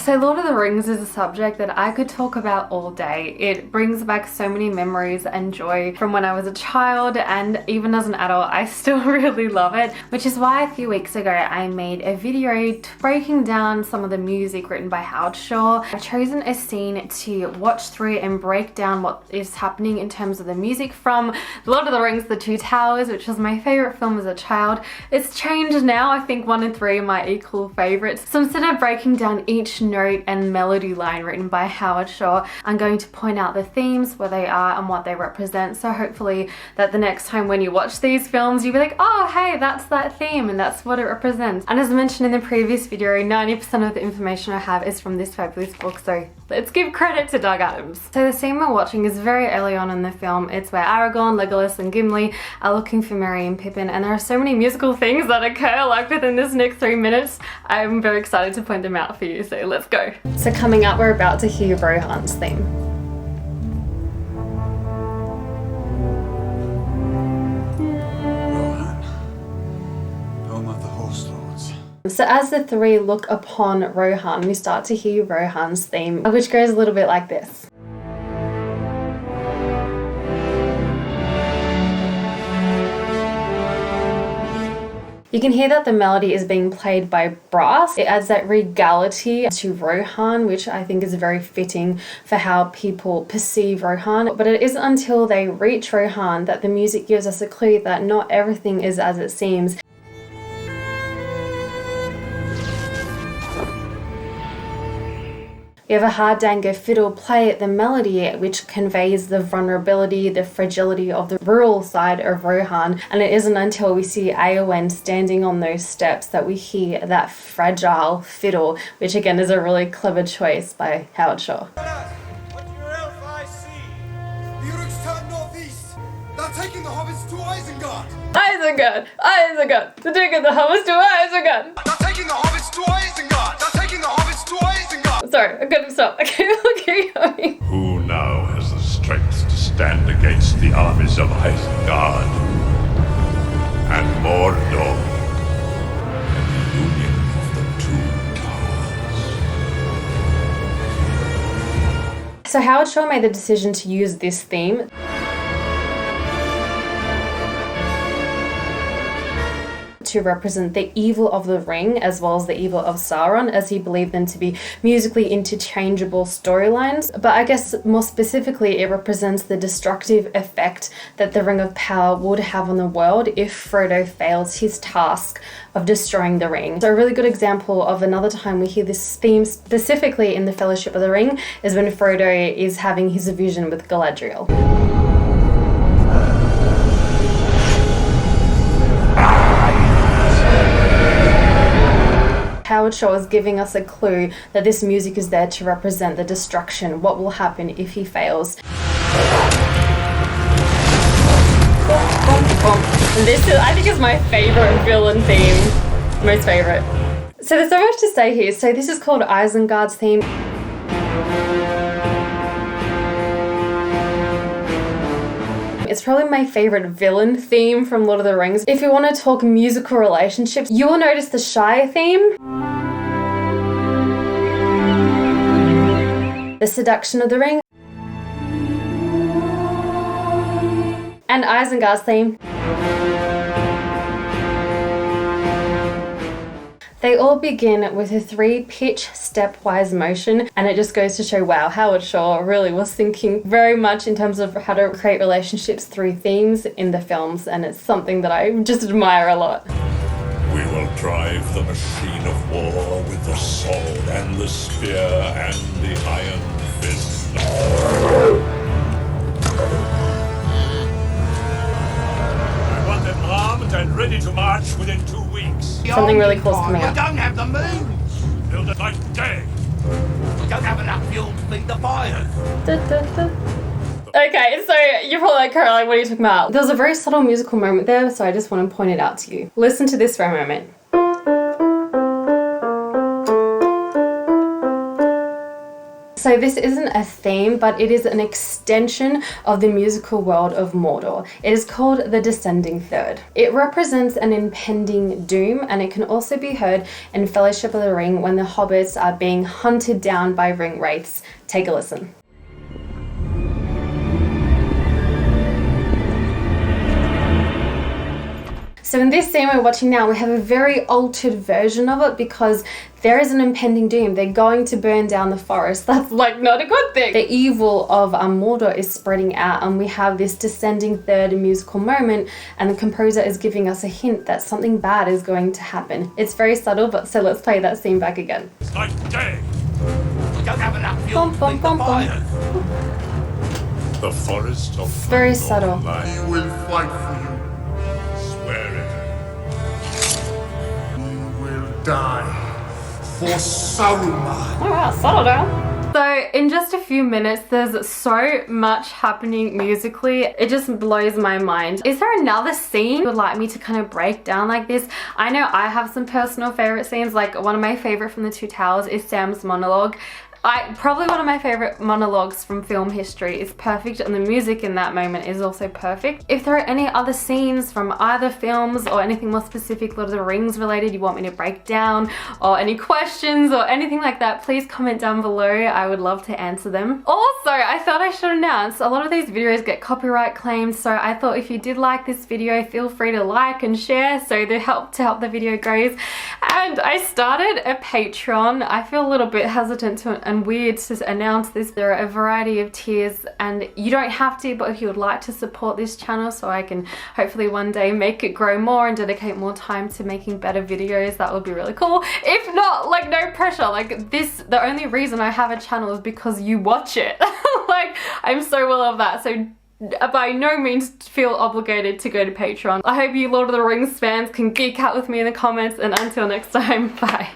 So Lord of the Rings is a subject that I could talk about all day. It brings back so many memories and joy from when I was a child, and even as an adult I still really love it, which is why a few weeks ago I made a video breaking down some of the music written by Howard Shore. I've chosen a scene to watch through and break down what is happening in terms of the music from Lord of the Rings The Two Towers, which was my favorite film as a child. It's changed now. I think 1 and 3 are my equal favorites. So instead of breaking down each note and melody line written by Howard Shore, I'm going to point out the themes, where they are and what they represent. So hopefully that the next time when you watch these films, you'll be like, oh hey, that's that theme and that's what it represents. And as I mentioned in the previous video, 90% of the information I have is from this fabulous book, so let's give credit to Doug Adams. So the scene we're watching is very early on in the film. It's where Aragorn, Legolas and Gimli are looking for Merry and Pippin, and there are so many musical things that occur like within this next 3 minutes. I'm very excited to point them out for you, so let's go. So coming up, we're about to hear Rohan's theme. Rohan, home of the Horse Lords. So as the three look upon Rohan, we start to hear Rohan's theme, which goes a little bit like this. You can hear that the melody is being played by brass. It adds that regality to Rohan, which I think is very fitting for how people perceive Rohan. But it isn't until they reach Rohan that the music gives us a clue that not everything is as it seems. We have a hardanger fiddle play the melody, which conveys the vulnerability, the fragility of the rural side of Rohan. And it isn't until we see Eowyn standing on those steps that we hear that fragile fiddle, which again is a really clever choice by Howard Shore. What your elf I see? The Uruks turn northeast. They're taking the hobbits to Isengard. Isengard! Isengard! They're taking the hobbits to Isengard! They're taking the hobbits to Isengard. They're taking the hobbits to Isengard. Sorry, I couldn't stop. Okay, we'll keep going. Who now has the strength to stand against the armies of Isengard and Mordor and the union of the Two Towers? So Howard Shore made the decision to use this theme to represent the evil of the ring as well as the evil of Sauron, as he believed them to be musically interchangeable storylines. But I guess more specifically, it represents the destructive effect that the Ring of Power would have on the world if Frodo fails his task of destroying the ring. So a really good example of another time we hear this theme specifically in the Fellowship of the Ring is when Frodo is having his vision with Galadriel. Howard Shore is giving us a clue that this music is there to represent the destruction, what will happen if he fails. And this is, I think, is my favorite villain theme, most favorite. So there's so much to say here. So this is called Isengard's theme. It's probably my favorite villain theme from Lord of the Rings. If you want to talk musical relationships, you will notice the Shire theme, the Seduction of the Ring, and Isengard's theme. They all begin with a 3-pitch stepwise motion, and it just goes to show, wow, Howard Shore really was thinking very much in terms of how to create relationships through themes in the films, and it's something that I just admire a lot. We will drive the machine of war with the sword and the spear and the iron fist. I want them armed and ready to march within 2 weeks. Something really cool is coming up. We don't have the means. Build it like day. We don't have enough fuel to feed the fires. Okay, so you're probably like, Caroline, what are you talking about? There was a very subtle musical moment there, so I just want to point it out to you. Listen to this for a moment. So this isn't a theme, but it is an extension of the musical world of Mordor. It is called the Descending Third. It represents an impending doom, and it can also be heard in Fellowship of the Ring when the hobbits are being hunted down by ring wraiths. Take a listen. So in this scene we're watching now, we have a very altered version of it because there is an impending doom. They're going to burn down the forest. That's like not a good thing. The evil of Mordor is spreading out, and we have this Descending Third musical moment, and the composer is giving us a hint that something bad is going to happen. It's very subtle, but so let's play that scene back again. It's like day. We don't have enough fuel Bum, to bum, feed the bum, bum. fires. The forest of Very Mordor subtle. lies. We will fight for you. Swear it. You will die for Saruman. Oh wow, subtle down. So in just a few minutes, there's so much happening musically. It just blows my mind. Is there another scene you would like me to kind of break down like this? I know I have some personal favorite scenes. Like one of my favorite from The Two Towers is Sam's monologue. Probably one of my favorite monologues from film history. Is perfect, and the music in that moment is also perfect. If there are any other scenes from either films or anything more specific Lord of the Rings related you want me to break down, or any questions or anything like that, please comment down below. I would love to answer them. Also, I thought I should announce a lot of these videos get copyright claimed, so I thought if you did like this video, feel free to like and share so to help the video grows. And I started a Patreon. I feel a little bit hesitant and weird to announce this. There are a variety of tiers, and you don't have to, but if you would like to support this channel so I can hopefully one day make it grow more and dedicate more time to making better videos, that would be really cool. If not, like, no pressure. Like this, the only reason I have a channel is because you watch it. Like, I'm so well of that. So by no means feel obligated to go to Patreon. I hope you Lord of the Rings fans can geek out with me in the comments, and until next time, bye.